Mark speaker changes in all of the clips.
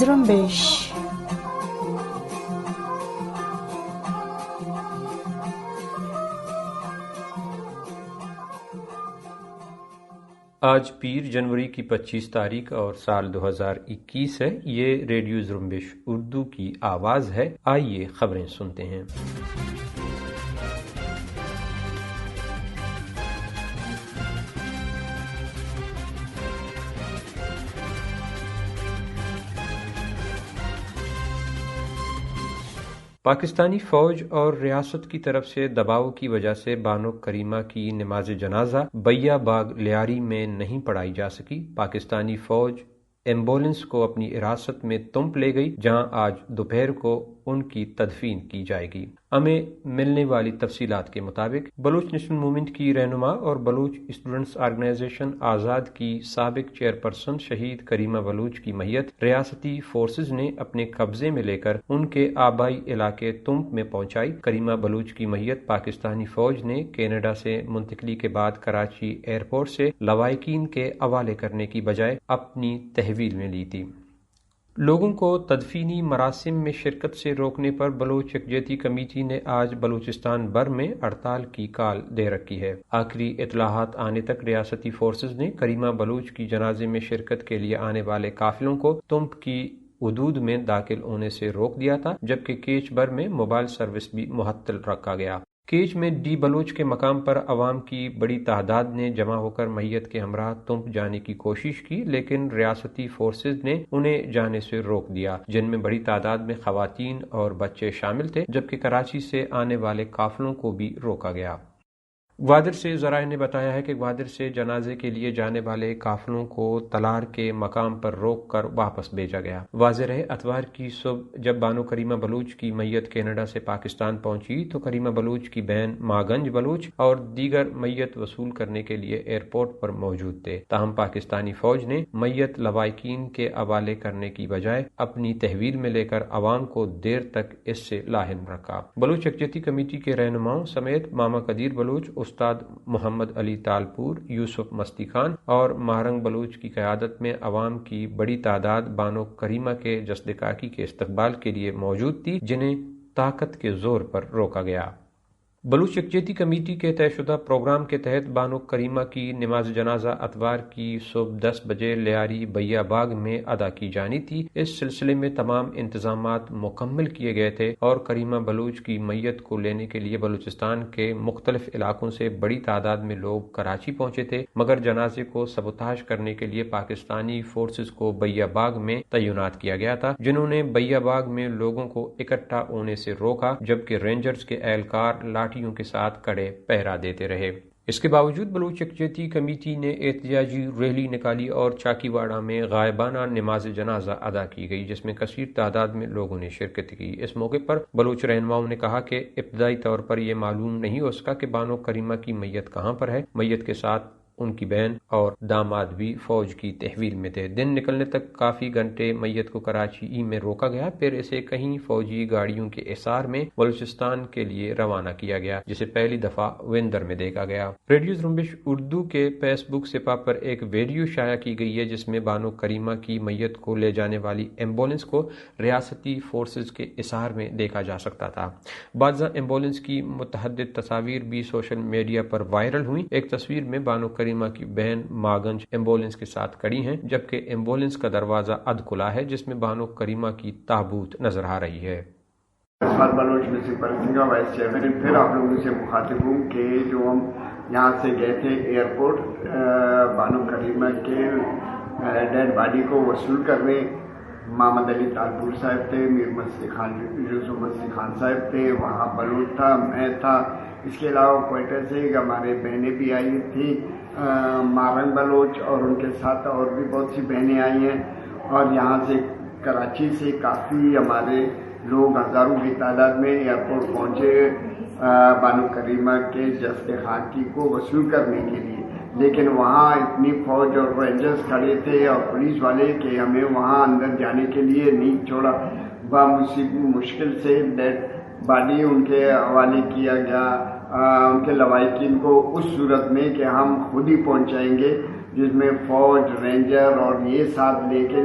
Speaker 1: زرمبش
Speaker 2: آج پیر جنوری کی 25 تاریخ اور سال 2021 ہے۔ یہ ریڈیو زرمبش اردو کی آواز ہے۔ آئیے خبریں سنتے ہیں۔ پاکستانی فوج اور ریاست کی طرف سے دباؤ کی وجہ سے بانو کریمہ کی نماز جنازہ بیا باغ لیاری میں نہیں پڑھائی جا سکی۔ پاکستانی فوج ایمبولینس کو اپنی حراست میں تمپ لے گئی، جہاں آج دوپہر کو ان کی تدفین کی جائے گی۔ ہمیں ملنے والی تفصیلات کے مطابق بلوچ نیشنل موومنٹ کی رہنما اور بلوچ اسٹوڈنٹس آرگنائزیشن آزاد کی سابق چیئرپرسن شہید کریمہ بلوچ کی میت ریاستی فورسز نے اپنے قبضے میں لے کر ان کے آبائی علاقے تمپ میں پہنچائی۔ کریمہ بلوچ کی میت پاکستانی فوج نے کینیڈا سے منتقلی کے بعد کراچی ایئرپورٹ سے لواحقین کے حوالے کرنے کی بجائے اپنی تحویل میں لی تھی۔ لوگوں کو تدفینی مراسم میں شرکت سے روکنے پر بلوچ یکجہتی کمیٹی نے آج بلوچستان بھر میں ہڑتال کی کال دے رکھی ہے۔ آخری اطلاعات آنے تک ریاستی فورسز نے کریمہ بلوچ کی جنازے میں شرکت کے لیے آنے والے قافلوں کو تمپ کی حدود میں داخل ہونے سے روک دیا تھا، جبکہ کیچ بھر میں موبائل سروس بھی معطل رکھا گیا۔ کیچ میں ڈی بلوچ کے مقام پر عوام کی بڑی تعداد نے جمع ہو کر میت کے ہمراہ تمپ جانے کی کوشش کی، لیکن ریاستی فورسز نے انہیں جانے سے روک دیا، جن میں بڑی تعداد میں خواتین اور بچے شامل تھے، جبکہ کراچی سے آنے والے قافلوں کو بھی روکا گیا۔ گوادر سے ذرائع نے بتایا ہے کہ گوادر سے جنازے کے لیے جانے والے قافلوں کو تلار کے مقام پر روک کر واپس بھیجا گیا۔ واضح رہے، اتوار کی صبح جب بانو کریمہ بلوچ کی میت کینیڈا سے پاکستان پہنچی تو کریمہ بلوچ کی بہن ماگنج بلوچ اور دیگر میت وصول کرنے کے لیے ایئرپورٹ پر موجود تھے، تاہم پاکستانی فوج نے میت لواحقین کے حوالے کرنے کی بجائے اپنی تحویل میں لے کر عوام کو دیر تک اس سے لاحم رکھا۔ بلوچ یکجہتی کمیٹی کے رہنماؤں سمیت ماما قدیر بلوچ، استاد محمد علی تالپور، یوسف مستی خان اور مہرنگ بلوچ کی قیادت میں عوام کی بڑی تعداد بانو کریمہ کے جسد خاکی کے استقبال کے لیے موجود تھی، جنہیں طاقت کے زور پر روکا گیا۔ بلوچ یکجہتی کمیٹی کے طے شدہ پروگرام کے تحت بانو کریمہ کی نماز جنازہ اتوار کی صبح 10 بجے لیاری بیا باغ میں ادا کی جانی تھی۔ اس سلسلے میں تمام انتظامات مکمل کیے گئے تھے اور کریمہ بلوچ کی میت کو لینے کے لیے بلوچستان کے مختلف علاقوں سے بڑی تعداد میں لوگ کراچی پہنچے تھے، مگر جنازے کو سبوتاژ کرنے کے لیے پاکستانی فورسز کو بیا باغ میں تعینات کیا گیا تھا، جنہوں نے بیا باغ میں لوگوں کو اکٹھا ہونے سے روکا، جبکہ رینجرز کے اہلکار لاٹھیوں کے ساتھ کڑے پہرا دیتے رہے۔ اس کے باوجود بلوچ یکجہتی کمیٹی نے احتجاجی ریلی نکالی اور چاکی واڑہ میں غائبانہ نماز جنازہ ادا کی گئی، جس میں کثیر تعداد میں لوگوں نے شرکت کی۔ اس موقع پر بلوچ رہنماؤں نے کہا کہ ابتدائی طور پر یہ معلوم نہیں ہو سکا کہ بانو کریمہ کی میت کہاں پر ہے۔ میت کے ساتھ ان کی بہن اور داماد بھی فوج کی تحویل میں تھے۔ دن نکلنے تک کافی گھنٹے میت کو کراچی میں روکا گیا، پھر اسے کہیں فوجی گاڑیوں کے احاطے میں بلوچستان کے لیے روانہ کیا گیا، جسے پہلی دفعہ وندر میں دیکھا گیا۔ ریڈیو زرمبش اردو کے فیس بک صفحہ پر ایک ویڈیو شائع کی گئی ہے، جس میں بانو کریمہ کی میت کو لے جانے والی ایمبولینس کو ریاستی فورسز کے احاطے میں دیکھا جا سکتا تھا۔ بعض ایمبولینس کی متعدد تصاویر بھی سوشل میڈیا پر وائرل ہوئیں۔ ایک تصویر میں بانو کریمہ کی بہن ماگنج ایمبولینس کے ساتھ کڑی ہیں، جبکہ ایمبولینس کا دروازہ ادھ کھلا ہے، جس میں بانو کریمہ کی تابوت نظر آ رہی ہے۔
Speaker 3: بلوچ میونسپلٹی کا وائس چیئرمین، پھر آپ لوگوں سے مخاطب ہوں کہ جو ہم یہاں سے گئے تھے ایئرپورٹ بانو کریمہ کے ڈیڈ باڈی کو وصول کرنے، محمد علی تالپور صاحب تھے، میر مستی خان، یوسف مستی خان صاحب تھے، وہاں بلوچ تھا، میں تھا، اس کے علاوہ کوئٹہ سے ہمارے بہنیں بھی آئی تھیں، مارنگ بلوچ، اور ان کے ساتھ اور بھی بہت سی بہنیں آئی ہیں، اور یہاں سے کراچی سے کافی ہمارے لوگ ہزاروں کی تعداد میں ایئرپورٹ پہنچے بانو کریمہ کے جسد خاکی کو وصول کرنے کے لیے، لیکن وہاں اتنی فوج اور رینجرز کھڑے تھے اور پولیس والے کہ ہمیں وہاں اندر جانے کے لیے نہیں چھوڑا۔ مشکل سے ڈیڈ باڈی ان کے حوالے کیا گیا ان کے لواحقین کو، اس صورت میں کہ ہم خود ہی پہنچائیں گے، جس میں فوج، رینجر اور یہ ساتھ لے کے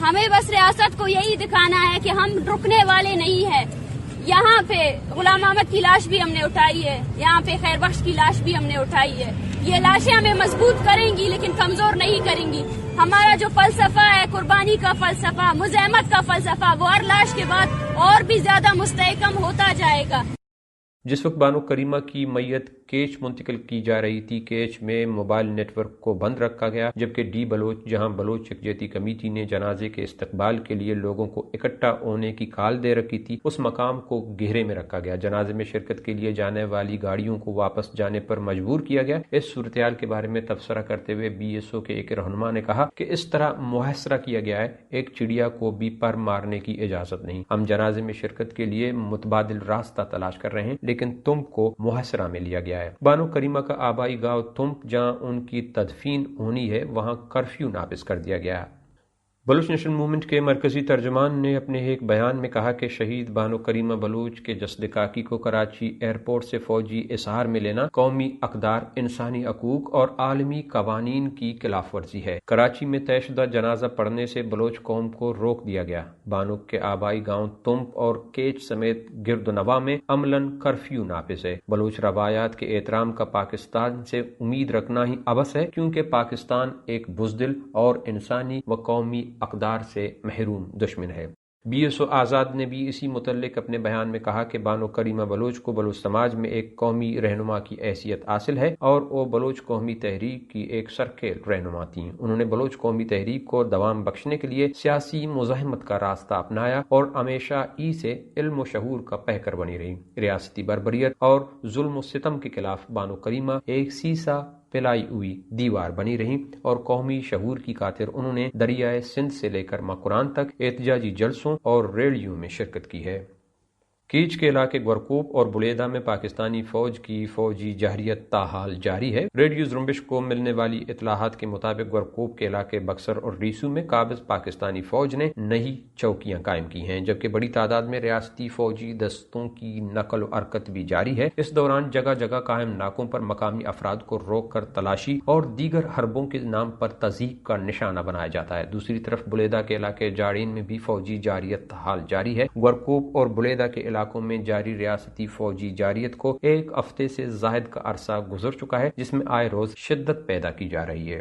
Speaker 1: ہمیں بس ریاست کو یہی دکھانا ہے کہ ہم رکنے والے نہیں ہیں. یہاں پہ غلام احمد کی لاش بھی ہم نے اٹھائی ہے, یہاں پہ خیر بخش کی لاش بھی ہم نے اٹھائی ہے. یہ لاشیں ہمیں مضبوط کریں گی لیکن کمزور نہیں کریں گی. ہمارا جو فلسفہ ہے, قربانی کا فلسفہ, مزاحمت کا فلسفہ, وہ ہر لاش کے بعد اور بھی زیادہ مستحکم ہوتا جائے گا.
Speaker 2: جس وقت بانو کریمہ کی میت کیچ منتقل کی جا رہی تھی, کیچ میں موبائل نیٹ ورک کو بند رکھا گیا, جبکہ ڈی بلوچ, جہاں بلوچ یکجہتی کمیٹی نے جنازے کے استقبال کے لیے لوگوں کو اکٹھا ہونے کی کال دے رکھی تھی, اس مقام کو گھیرے میں رکھا گیا. جنازے میں شرکت کے لیے جانے والی گاڑیوں کو واپس جانے پر مجبور کیا گیا. اس صورتحال کے بارے میں تبصرہ کرتے ہوئے BSO کے ایک رہنما نے کہا کہ اس طرح محاصرہ کیا گیا ہے, ایک چڑیا کو بھی پر مارنے کی اجازت نہیں. ہم جنازے میں شرکت کے لیے متبادل راستہ تلاش کر رہے ہیں, لیکن تم کو محاصرہ میں لیا گیا ہے. بانو کریمہ کا آبائی گاؤں تمپ, جہاں ان کی تدفین ہونی ہے, وہاں کرفیو نافذ کر دیا گیا. بلوچ نیشنل موومنٹ کے مرکزی ترجمان نے اپنے ایک بیان میں کہا کہ شہید بانو کریمہ بلوچ کے جسد کاکی کو کراچی ایئرپورٹ سے فوجی اظہار میں لینا قومی اقدار, انسانی حقوق اور عالمی قوانین کی خلاف ورزی ہے. کراچی میں طے شدہ جنازہ پڑھنے سے بلوچ قوم کو روک دیا گیا. بانو کے آبائی گاؤں تمپ اور کیچ سمیت گرد و نواح میں عملاً کرفیو نافذ ہے. بلوچ روایات کے احترام کا پاکستان سے امید رکھنا ہی عبث ہے, کیونکہ پاکستان ایک بزدل اور انسانی و قومی اقدار سے محروم دشمن ہے. BSO آزاد نے بھی اسی متعلق اپنے بیان میں کہا کہ بانو کریمہ بلوچ کو بلوچ سماج میں ایک قومی رہنما کی حیثیت حاصل ہے اور وہ بلوچ قومی تحریک کی ایک سرکیل رہنما تھیں. انہوں نے بلوچ قومی تحریک کو دوام بخشنے کے لیے سیاسی مزاحمت کا راستہ اپنایا اور ہمیشہ سے علم و شعور کا پیکر بنی رہی. ریاستی بربریت اور ظلم و ستم کے خلاف بانو کریمہ ایک سیسا پلائی ہوئی دیوار بنی رہی اور قومی شعور کی خاطر انہوں نے دریائے سندھ سے لے کر مقران تک احتجاجی جلسوں اور ریلیوں میں شرکت کی ہے. کیچ کے علاقے گورکوپ اور بلیدہ میں پاکستانی فوج کی فوجی جارحیت تاحال جاری ہے. ریڈیو زرمبش کو ملنے والی اطلاعات کے مطابق گورکوپ کے علاقے بکسر اور ریسو میں قابض پاکستانی فوج نے نئی چوکیاں قائم کی ہیں, جبکہ بڑی تعداد میں ریاستی فوجی دستوں کی نقل و حرکت بھی جاری ہے. اس دوران جگہ جگہ قائم ناکوں پر مقامی افراد کو روک کر تلاشی اور دیگر حربوں کے نام پر تضییق کا نشانہ بنایا جاتا ہے. دوسری طرف بلیدہ کے علاقے جاڑین میں بھی فوجی جارحیت تاحال جاری ہے. گورکوپ اور بلیدہ کے علاقوں میں جاری ریاستی فوجی جارحیت کو ایک ہفتے سے زائد کا عرصہ گزر چکا ہے, جس میں آئے روز شدت پیدا کی جا رہی ہے.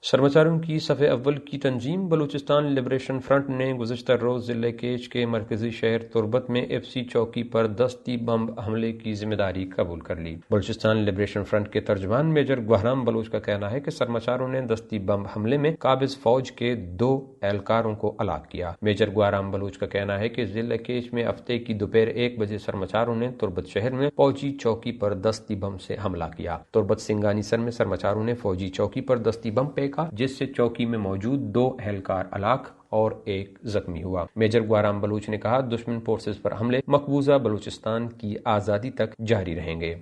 Speaker 2: سرماچاروں کی صفحے اول کی تنظیم بلوچستان لبریشن فرنٹ نے گزشتہ روز ضلع کیچ کے مرکزی شہر تربت میں FC چوکی پر دستی بم حملے کی ذمہ داری قبول کر لی. بلوچستان لبریشن فرنٹ کے ترجمان میجر گہرام بلوچ کا کہنا ہے کہ سرماچاروں نے دستی بم حملے میں قابض فوج کے 2 اہلکاروں کو ہلاک کیا. میجر گہرام بلوچ کا کہنا ہے کہ ضلع کیچ میں ہفتے کی دوپہر 1 بجے سرماچاروں نے تربت شہر میں فوجی چوکی پر دستی بم سے حملہ کیا. تربت سنگانی سر میں سرماچاروں نے فوجی چوکی پر دستی بم پھینکا, جس سے چوکی میں موجود 2 اہلکار ہلاک اور 1 زخمی ہوا. میجر گہرام بلوچ نے کہا دشمن فورسز پر حملے مقبوضہ بلوچستان کی آزادی تک جاری رہیں گے.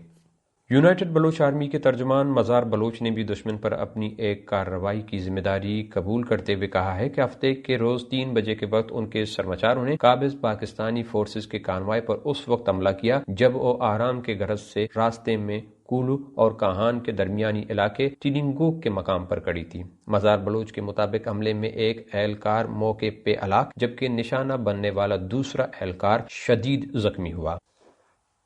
Speaker 2: یونائٹڈ بلوچ آرمی کے ترجمان مزار بلوچ نے بھی دشمن پر اپنی ایک کارروائی کی ذمہ داری قبول کرتے ہوئے کہا ہے کہ ہفتے کے روز 3 بجے کے وقت ان کے سرماچاروں نے قابض پاکستانی فورسز کے کانوائے پر اس وقت حملہ کیا جب وہ آرام کے غرض سے راستے میں کولو اور کاہان کے درمیانی علاقے ٹیننگوک کے مقام پر کڑی تھی. مزار بلوچ کے مطابق حملے میں ایک اہلکار موقع پہ ہلاک جبکہ نشانہ بننے والا دوسرا اہلکار شدید زخمی ہوا.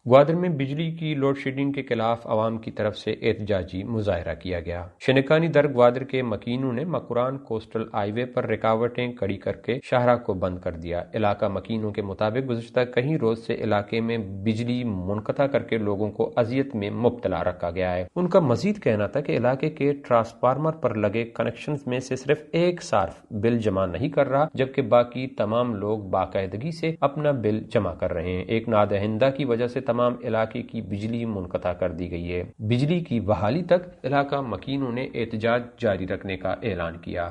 Speaker 2: گوادر میں بجلی کی لوڈ شیڈنگ کے خلاف عوام کی طرف سے احتجاجی مظاہرہ کیا گیا. شنکانی در گوادر کے مکینوں نے مکران کوسٹل ہائی وے پر رکاوٹیں کھڑی کر کے شاہراہ کو بند کر دیا. علاقہ مکینوں کے مطابق گزشتہ کئی روز سے علاقے میں بجلی منقطع کر کے لوگوں کو اذیت میں مبتلا رکھا گیا ہے. ان کا مزید کہنا تھا کہ علاقے کے ٹرانسفارمر پر لگے کنیکشنز میں سے صرف ایک صارف بل جمع نہیں کر رہا جبکہ باقی تمام لوگ باقاعدگی سے اپنا بل جمع کر رہے ہیں. ایک نادہندہ کی وجہ سے تمام علاقے کی بجلی منقطع کر دی گئی ہے. بجلی کی بحالی تک علاقہ مکینوں نے احتجاج جاری رکھنے کا اعلان کیا.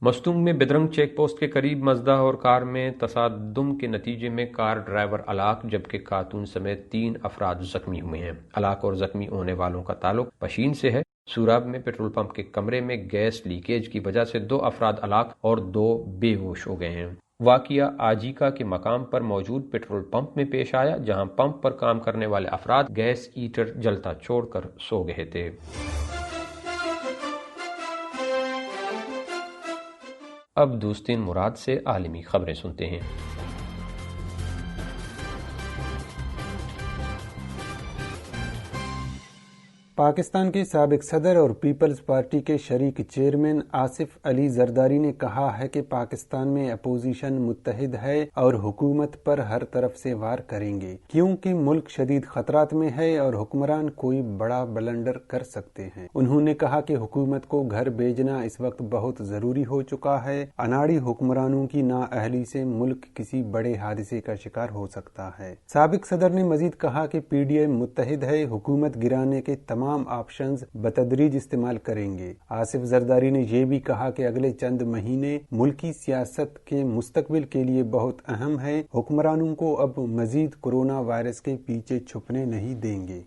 Speaker 2: مستونگ میں بدرنگ چیک پوسٹ کے قریب مزدہ اور کار میں تصادم کے نتیجے میں کار ڈرائیور ہلاک جبکہ خاتون سمیت 3 افراد زخمی ہوئے ہیں. ہلاک اور زخمی ہونے والوں کا تعلق پشین سے ہے. سوراب میں پیٹرول پمپ کے کمرے میں گیس لیکیج کی وجہ سے 2 افراد ہلاک اور 2 بے ہوش ہو گئے ہیں. واقعہ آجیکا کے مقام پر موجود پیٹرول پمپ میں پیش آیا جہاں پمپ پر کام کرنے والے افراد گیس ہیٹر جلتا چھوڑ کر سو گئے تھے. اب دوستین مراد سے عالمی خبریں سنتے ہیں۔
Speaker 4: پاکستان کے سابق صدر اور پیپلز پارٹی کے شریک چیئرمین آصف علی زرداری نے کہا ہے کہ پاکستان میں اپوزیشن متحد ہے اور حکومت پر ہر طرف سے وار کریں گے، کیونکہ ملک شدید خطرات میں ہے اور حکمران کوئی بڑا بلنڈر کر سکتے ہیں۔ انہوں نے کہا کہ حکومت کو گھر بھیجنا اس وقت بہت ضروری ہو چکا ہے۔ اناڑی حکمرانوں کی نااہلی سے ملک کسی بڑے حادثے کا شکار ہو سکتا ہے۔ سابق صدر نے مزید کہا کہ پی ڈی ایم متحد ہے، حکومت گرانے کے تمام آپشنز بتدریج استعمال کریں گے۔ آصف زرداری نے یہ بھی کہا کہ اگلے چند مہینے ملکی سیاست کے مستقبل کے لیے بہت اہم ہے، حکمرانوں کو اب مزید کورونا وائرس کے پیچھے چھپنے نہیں دیں گے۔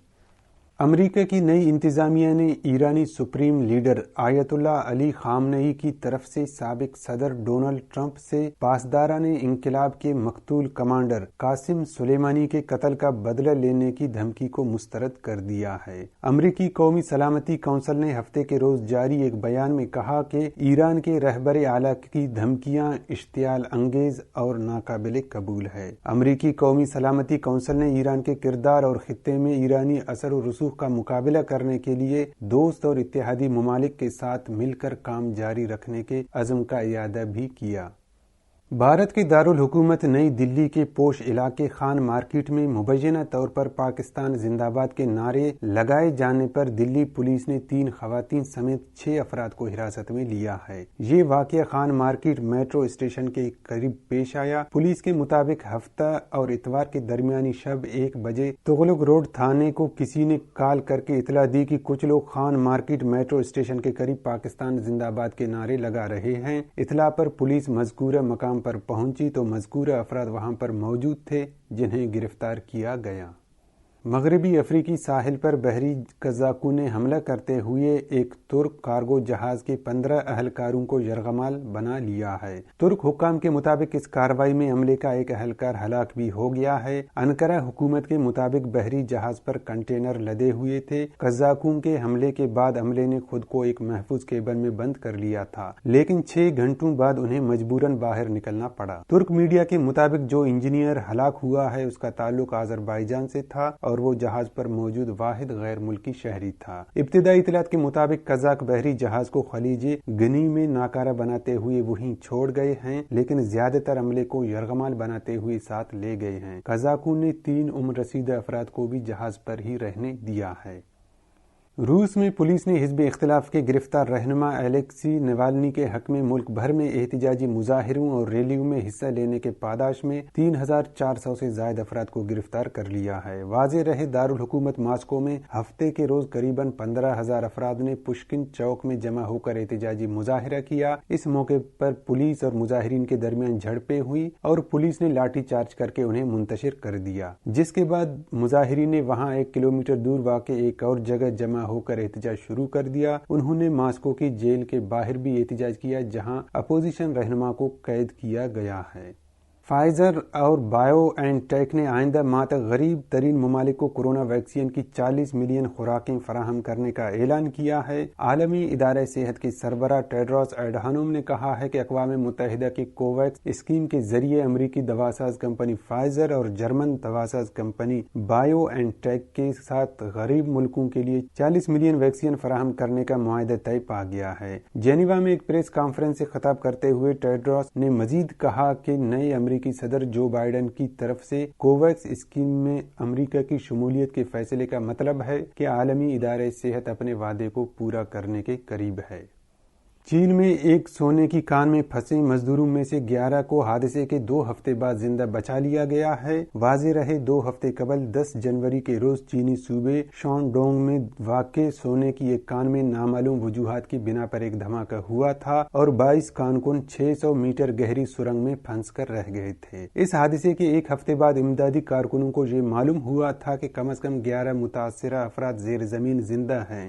Speaker 4: امریکہ کی نئی انتظامیہ نے ایرانی سپریم لیڈر آیت اللہ علی خامنئی کی طرف سے سابق صدر ڈونلڈ ٹرمپ سے پاسدارانہ انقلاب کے مقتول کمانڈر قاسم سلیمانی کے قتل کا بدلہ لینے کی دھمکی کو مسترد کر دیا ہے۔ امریکی قومی سلامتی کونسل نے ہفتے کے روز جاری ایک بیان میں کہا کہ ایران کے رہبر اعلیٰ کی دھمکیاں اشتعال انگیز اور ناقابل قبول ہے۔ امریکی قومی سلامتی کونسل نے ایران کے کردار اور خطے میں ایرانی اثر و رسوخ کا مقابلہ کرنے کے لیے دوست اور اتحادی ممالک کے ساتھ مل کر کام جاری رکھنے کے عزم کا اعادہ بھی کیا۔ بھارت کے دارالحکومت نئی دلی کے پوش علاقے خان مارکیٹ میں مبینہ طور پر پاکستان زندہ باد کے نعرے لگائے جانے پر دلی پولیس نے 3 خواتین سمیت 6 افراد کو حراست میں لیا ہے۔ یہ واقعہ خان مارکیٹ میٹرو اسٹیشن کے قریب پیش آیا۔ پولیس کے مطابق ہفتہ اور اتوار کے درمیانی شب 1 بجے تغلق روڈ تھانے کو کسی نے کال کر کے اطلاع دی کہ کچھ لوگ خان مارکیٹ میٹرو اسٹیشن کے قریب پاکستان زندہ باد کے نعرے لگا رہے ہیں۔ اطلاع پر پولیس مذکورہ مقام پر پہنچی تو مذکورہ افراد وہاں پر موجود تھے، جنہیں گرفتار کیا گیا۔ مغربی افریقی ساحل پر بحری قزاقوں نے حملہ کرتے ہوئے ایک ترک کارگو جہاز کے 15 اہلکاروں کو یرغمال بنا لیا ہے۔ ترک حکام کے مطابق اس کارروائی میں عملے کا ایک اہلکار ہلاک بھی ہو گیا ہے۔ انقرہ حکومت کے مطابق بحری جہاز پر کنٹینر لدے ہوئے تھے۔ قزاقوں کے حملے کے بعد عملے نے خود کو ایک محفوظ کیبن میں بند کر لیا تھا، لیکن 6 گھنٹوں بعد انہیں مجبوراً باہر نکلنا پڑا۔ ترک میڈیا کے مطابق جو انجینئر ہلاک ہوا ہے اس کا تعلق آذربائیجان سے تھا اور وہ جہاز پر موجود واحد غیر ملکی شہری تھا۔ ابتدائی اطلاعات کے مطابق قزاق بحری جہاز کو خلیج گنی میں ناکارہ بناتے ہوئے وہیں چھوڑ گئے ہیں، لیکن زیادہ تر عملے کو یرغمال بناتے ہوئے ساتھ لے گئے ہیں۔ قزاقوں نے 3 عمر رسیدہ افراد کو بھی جہاز پر ہی رہنے دیا ہے۔ روس میں پولیس نے حزب اختلاف کے گرفتار رہنما الیکسی نوالنی کے حق میں ملک بھر میں احتجاجی مظاہروں اور ریلیوں میں حصہ لینے کے پاداش میں 3400 سے زائد افراد کو گرفتار کر لیا ہے۔ واضح رہے دارالحکومت ماسکو میں ہفتے کے روز قریباً 15000 افراد نے پشکن چوک میں جمع ہو کر احتجاجی مظاہرہ کیا۔ اس موقع پر پولیس اور مظاہرین کے درمیان جھڑپیں ہوئی اور پولیس نے لاٹھی چارج کر کے انہیں منتشر کر دیا، جس کے بعد مظاہرین نے وہاں 1 کلومیٹر دور واقع ایک اور جگہ جمع ہو کر احتجاج شروع کر دیا۔ انہوں نے ماسکو کی جیل کے باہر بھی احتجاج کیا، جہاں اپوزیشن رہنما کو قید کیا گیا ہے۔ فائزر اور بائیو این ٹیک نے آئندہ ماہ تک غریب ترین ممالک کو کورونا ویکسین کی 40 ملین خوراکیں فراہم کرنے کا اعلان کیا ہے۔ عالمی ادارہ صحت کے سربراہ ٹیڈروس ایڈہانوم نے کہا ہے کہ اقوام متحدہ کی کوویکس اسکیم کے ذریعے امریکی دواساز کمپنی فائزر اور جرمن دواساز کمپنی بائیو این ٹیک کے ساتھ غریب ملکوں کے لیے 40 ملین ویکسین فراہم کرنے کا معاہدہ طے پا گیا ہے۔ جنیوا میں ایک پریس کانفرنس سے خطاب کرتے ہوئے ٹیڈروس نے مزید کہا کہ نئے امریکی صدر جو بائیڈن کی طرف سے کوویکس اسکیم میں امریکہ کی شمولیت کے فیصلے کا مطلب ہے کہ عالمی ادارہ صحت اپنے وعدے کو پورا کرنے کے قریب ہے۔ چین میں ایک سونے کی کان میں پھنسے مزدوروں میں سے 11 کو حادثے کے 2 ہفتے بعد زندہ بچا لیا گیا ہے۔ واضح رہے 2 ہفتے قبل 10 جنوری کے روز چینی صوبے شانڈونگ میں واقع سونے کی ایک کان میں نامعلوم وجوہات کی بنا پر ایک دھماکہ ہوا تھا اور 22 کارکن 600 میٹر گہری سرنگ میں پھنس کر رہ گئے تھے۔ اس حادثے کے 1 ہفتے بعد امدادی کارکنوں کو یہ معلوم ہوا تھا کہ کم از کم 11 متاثرہ افراد زیر زمین زندہ ہیں۔